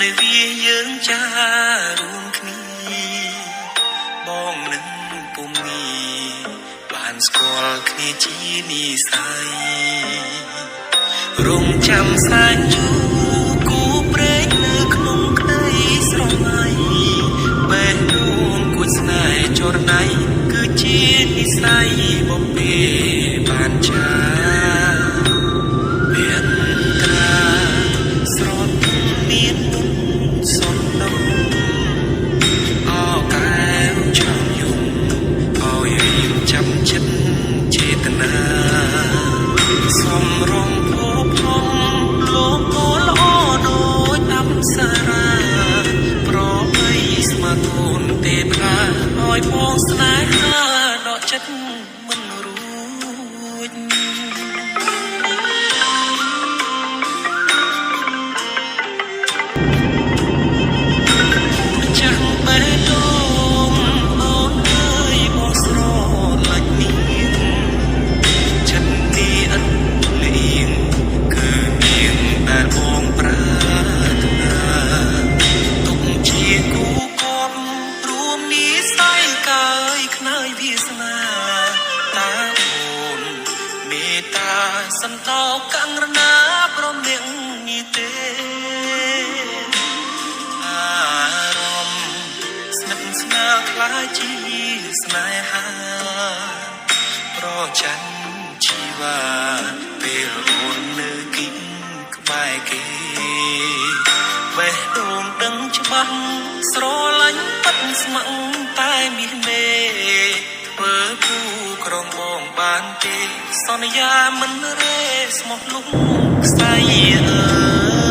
នៅវាយើងចារួមគ្នាបងនឹងពុំមានបានស្គាល់គ្នាជានិស័យរងចាំសាញ់យូរគូព្រេងនៅក្នុងក្តីស្រមៃបេះដូងគួចស្នេហ៍ចរណៃគឺជានិស័យបំពេបានចាមានត្រាស្រត់មានមុនសំណងអកែវចាំយំឲ្យយើងចាំចិត្តចេតនាសំរងភពផំលោកគោល្អដូចអប្សរាប្របីស្មាតូនទេវតាឲ្យបងស្នេហាដកចិត្តមិនរួចចាំបេះដូងអូនអើយបងស្រឡាញ់នាងចិត្តនេះអត់លៀងគឺនាងដែលបងប្រាថ្នាទុកជាគូគំរួមនិស័យកាយខ្នើយវាសនាតាអូនមេត្តាសន្តោកករណាព្រមនាងនេះទេអារម្មណ៍ស្និទ្ធស្នាលខ្លាចជាស្នេហាប្រច័ណ្ឌជីវ៉ាពេលអូននៅគិតក្បែរគេបេះដូងដឹងច្បាស់ស្រឡាញ់ប៉ិតស្ម័គ្រតែមាសមេធ្វើគូក្រុងបងបានទេសន្យាមិនរេស្មោះលុកខ្សែអើ